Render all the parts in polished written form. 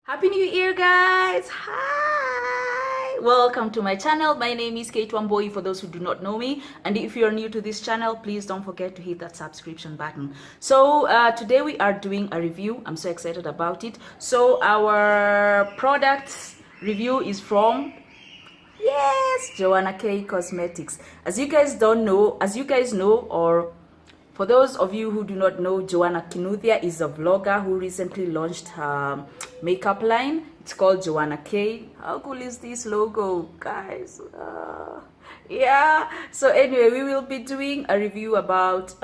Happy New Year, guys! Hi! Welcome to my channel. My name is Kate Wamboi for those who do not know me. And if you're new to this channel, please don't forget to hit that subscription button. So today we are doing a review. I'm so excited about it. So our product review is from, yes, Joanna K Cosmetics. As you guys know, or for those of you who do not know, Joanna Kinuthia is a vlogger who recently launched her makeup line. It's called Joanna K. How cool is this logo, guys? Yeah. So anyway, we will be doing a review about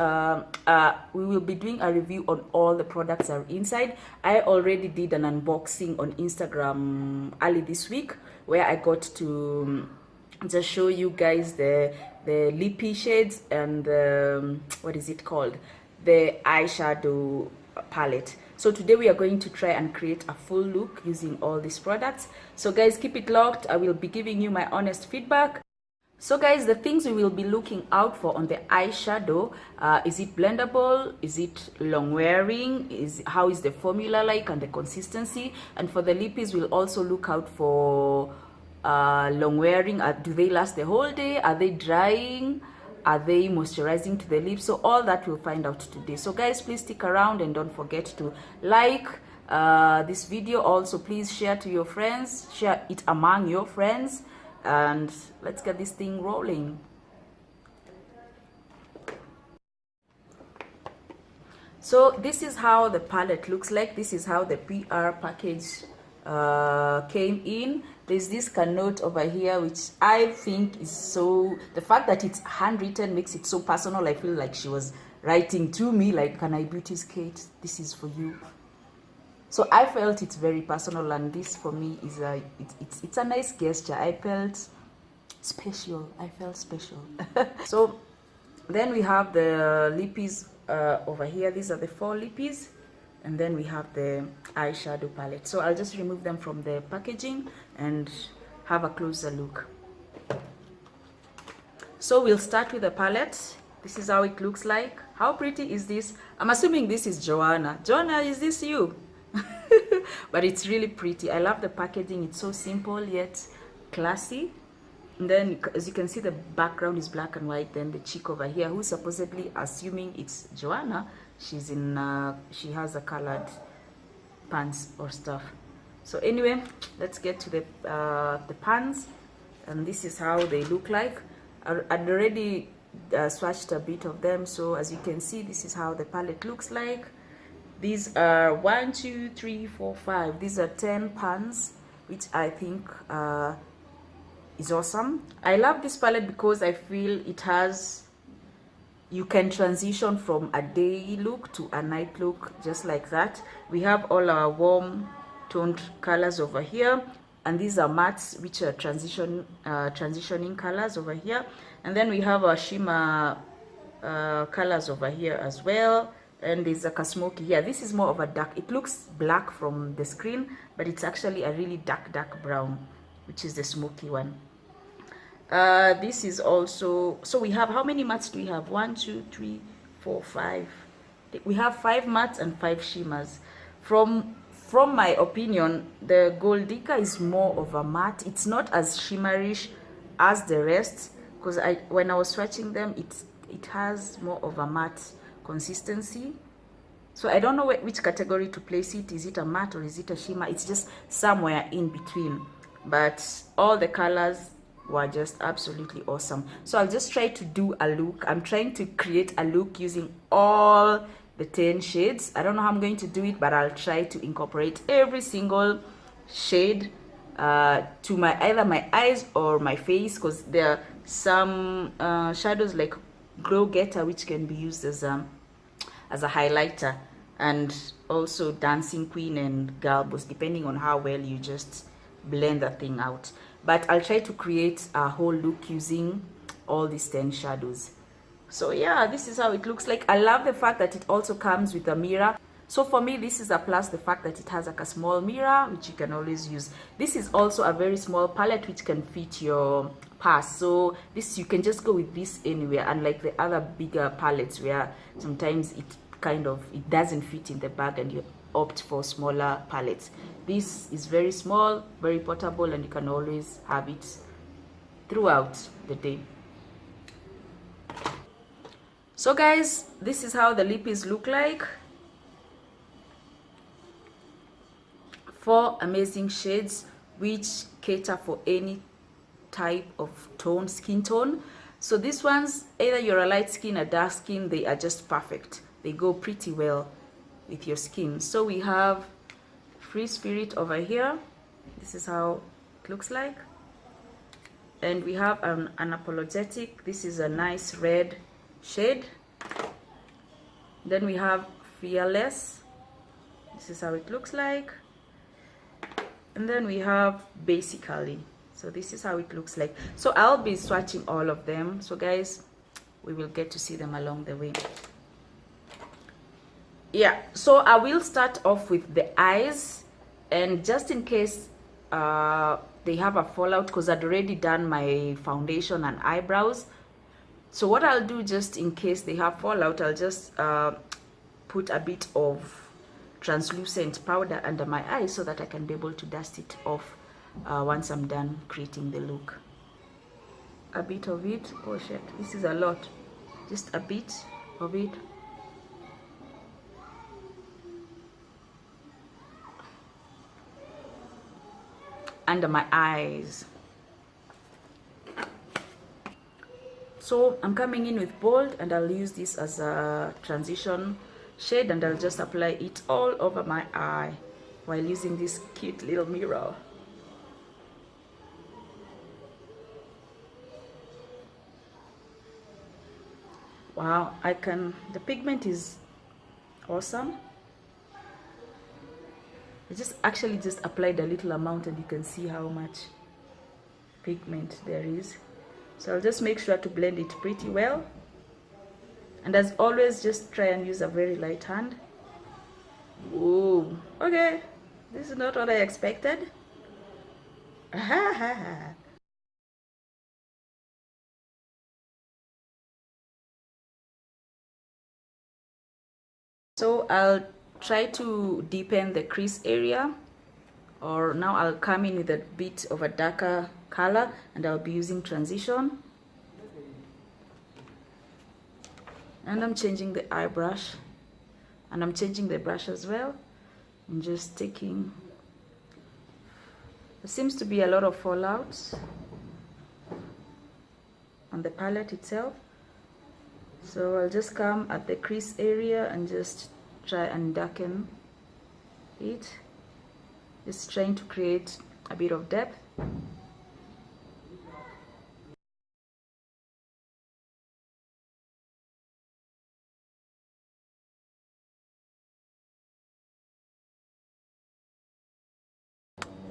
we will be doing a review on all the products that are inside. I already did an unboxing on Instagram early this week where I got to just show you guys the lippy shades and the, what is it called, the eyeshadow palette. So today we are going to try and create a full look using all these products. So guys, keep it locked. I will be giving you my honest feedback. So guys, the things we will be looking out for on the eyeshadow, is it blendable, is it long wearing, how is the formula like and the consistency. And for the lippies, we'll also look out for long wearing. Do they last the whole day? Are they drying? Are they moisturizing to the lips? So all that we'll find out today. So guys, please stick around and don't forget to like this video. Also, please share to your friends, share it among your friends, and let's get this thing rolling. So this is how the palette looks like. This is how the PR package came in. There's this note over here which I think is so, the fact that it's handwritten makes it so personal. I feel like she was writing to me, like, Kanai, beauties, Kate, this is for you. So I felt it's very personal, and this for me is it's a nice gesture. I felt special. So then we have the lippies over here. These are the 4 lippies. And then we have the eyeshadow palette. So I'll just remove them from the packaging and have a closer look. So we'll start with the palette. This is how it looks like. How pretty is this? I'm assuming this is Joanna. Joanna, is this you? But it's really pretty. I love the packaging. It's so simple yet classy. And then, as you can see, the background is black and white. Then the chick over here, who's supposedly assuming it's Joanna, she's in she has a colored pants or stuff. So anyway, let's get to the pants, and this is how they look like. I'd already swatched a bit of them, so as you can see, this is how the palette looks like. These are 1, 2, 3, 4, 5. These are 10 pants, which I think is awesome. I love this palette because I feel it has, you can transition from a day look to a night look just like that. We have all our warm toned colors over here, and these are mattes, which are transitioning colors over here. And then we have our shimmer colors over here as well. And there's a smoky here. This is more of a dark, it looks black from the screen, but it's actually a really dark brown, which is the smoky one. This is also, so we have, how many mattes do we have? 1, 2, 3, 4, 5. We have 5 mattes and 5 shimmers. From my opinion, the Goldica is more of a matte. It's not as shimmerish as the rest, because when I was swatching them, it has more of a matte consistency. So I don't know which category to place it. Is it a matte or is it a shimmer? It's just somewhere in between. But all the colors were just absolutely awesome. So I'll just try to do a look. I'm trying to create a look using all the 10 shades. I don't know how I'm going to do it, but I'll try to incorporate every single shade to either my eyes or my face, because there are some shadows like Glow Getter, which can be used as a highlighter, and also Dancing Queen and Girl Boss, depending on how well you just blend that thing out. But I'll try to create a whole look using all these 10 shadows. So yeah, this is how it looks like. I love the fact that it also comes with a mirror. So for me, this is a plus, the fact that it has like a small mirror, which you can always use. This is also a very small palette, which can fit your purse. So this, you can just go with this anywhere, unlike the other bigger palettes where sometimes it doesn't fit in the bag and you opt for smaller palettes. This is very small, very portable, and you can always have it throughout the day. So guys, this is how the lippies look like. 4 amazing shades which cater for any type of tone, skin tone. So these ones, either you're a light skin or dark skin, they are just perfect. They go pretty well with your skin. So we have Free Spirit over here. This is how it looks like. And we have an Unapologetic. This is a nice red shade. Then we have Fearless. This is how it looks like. And then we have Basically. So this is how it looks like. So I'll be swatching all of them. So guys, we will get to see them along the way. Yeah, so I will start off with the eyes, and just in case they have a fallout, because I'd already done my foundation and eyebrows. So what I'll do, just in case they have fallout, I'll just put a bit of translucent powder under my eyes so that I can be able to dust it off once I'm done creating the look. A bit of it. Oh shit, this is a lot. Just a bit of it. Under my eyes. So I'm coming in with bold, and I'll use this as a transition shade, and I'll just apply it all over my eye while using this cute little mirror. Wow, the pigment is awesome. I just applied a little amount, and you can see how much pigment there is. So I'll just make sure to blend it pretty well. And as always, just try and use a very light hand. Ooh, okay. This is not what I expected. So I'll try to deepen the crease area, or now I'll come in with a bit of a darker color, and I'll be using transition. And I'm changing the eye brush, and I'm changing the brush as well. I'm just taking, there seems to be a lot of fallouts on the palette itself. So I'll just come at the crease area and just try and darken it. Just trying to create a bit of depth.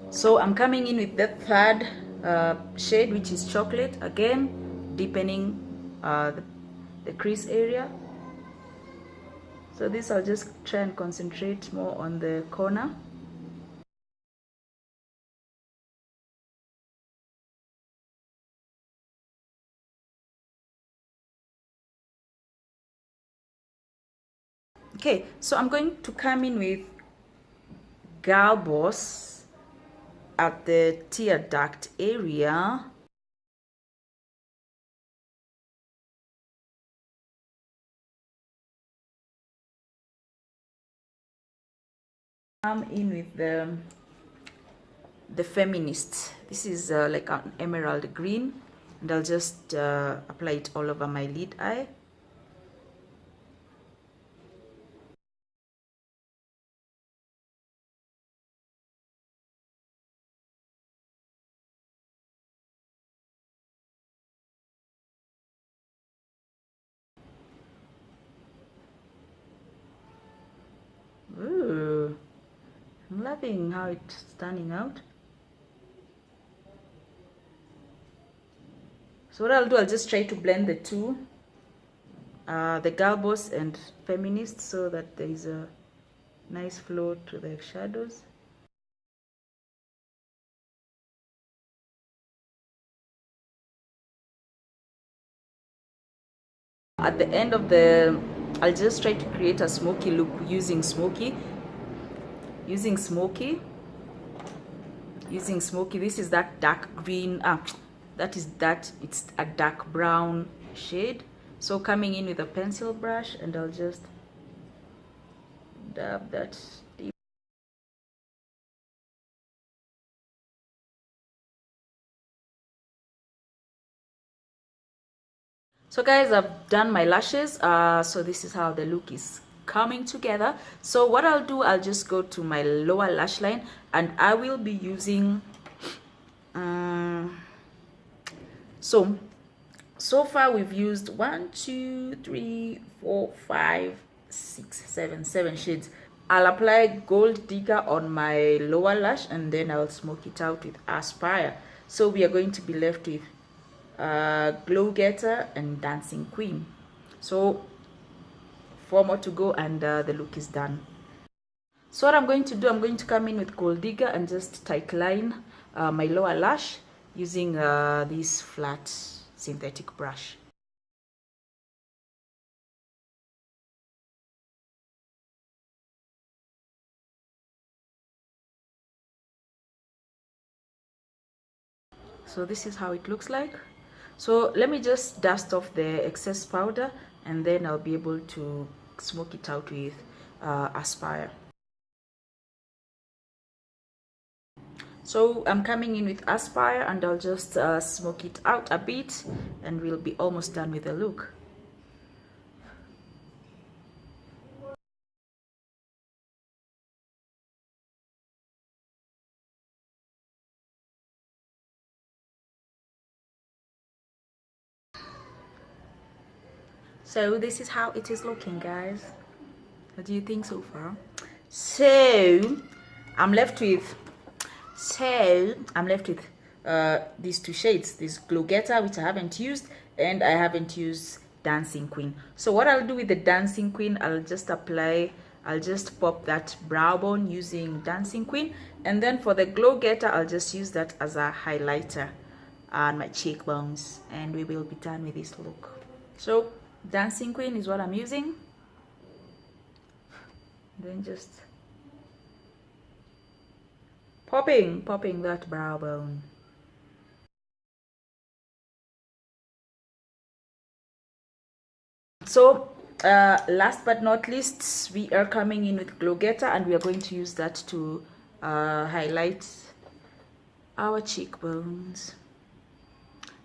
So I'm coming in with the third shade, which is chocolate, again deepening the crease area. So this, I'll just try and concentrate more on the corner. Okay, so I'm going to come in with Girl Boss at the tear duct area. I'm in with the Feminist. This is like an emerald green, and I'll just apply it all over my lid eye. Ooh, I'm loving how it's turning out. So what I'll do, I'll just try to blend the two, the Girl Boss and Feminist, so that there is a nice flow to the shadows. At the end of I'll just try to create a smoky look using smoky. using smoky. This is that dark green, it's a dark brown shade. So coming in with a pencil brush, and I'll just dab that deep. So guys, I've done my lashes. So this is how the look is coming together. So what I'll do, I'll just go to my lower lash line, and I will be using so far we've used 1 2 3 4 5 6 7 shades. I'll apply Gold Digger on my lower lash, and then I'll smoke it out with Aspire. So we are going to be left with Glow Getter and Dancing Queen. So 4 more to go, and the look is done. So what I'm going to do, I'm going to come in with Gold Digger and just tight line my lower lash using this flat synthetic brush. So this is how it looks like. So let me just dust off the excess powder, and then I'll be able to smoke it out with Aspire. So I'm coming in with Aspire, and I'll just smoke it out a bit, and we'll be almost done with the look. So this is how it is looking, guys. What do you think so far? So I'm left with these 2 shades, this Glow Getter, which I haven't used, and I haven't used Dancing Queen. So what I'll do with the Dancing Queen, I'll just pop that brow bone using Dancing Queen, and then for the Glow Getter, I'll just use that as a highlighter on my cheekbones, and we will be done with this look. So Dancing Queen is what I'm using. Then just popping that brow bone. So last but not least, we are coming in with Glow Getter, and we are going to use that to highlight our cheekbones,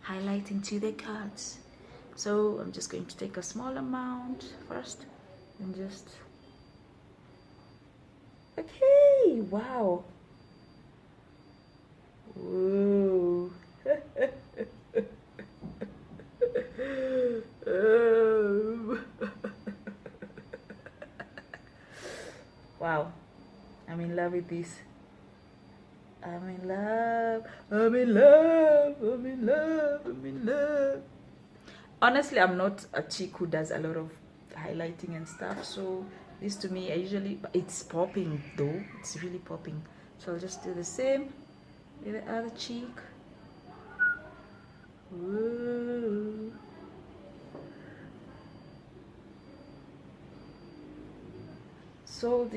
highlighting to the cuts. So I'm just going to take a small amount first and just, okay, wow. Whoa. Wow, I'm in love with this. I'm in love. Honestly, I'm not a chick who does a lot of highlighting and stuff, so this to me, it's popping though. It's really popping. So I'll just do the same with the other cheek. Whoa. So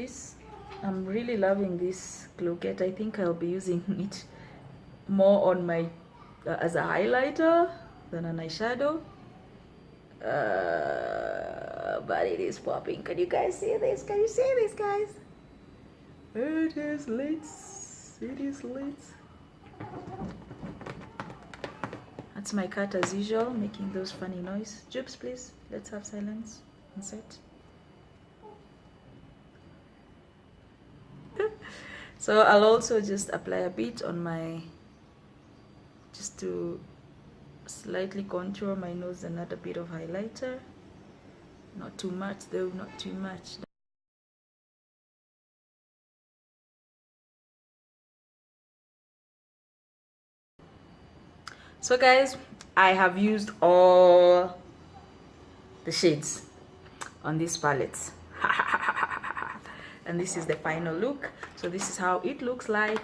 I'm really loving this Glow Getter. I think I'll be using it more on my as a highlighter than an eyeshadow. But it is popping. Can you guys see this? Can you see this, guys? It is lit. It is lit. That's my cat as usual, making those funny noise. Jupes, please. Let's have silence on set. So I'll also just apply a bit on my, just to slightly contour my nose, and add a bit of highlighter. Not too much though, not too much. So guys, I have used all the shades on this palette. And this is the final look. So this is how it looks like.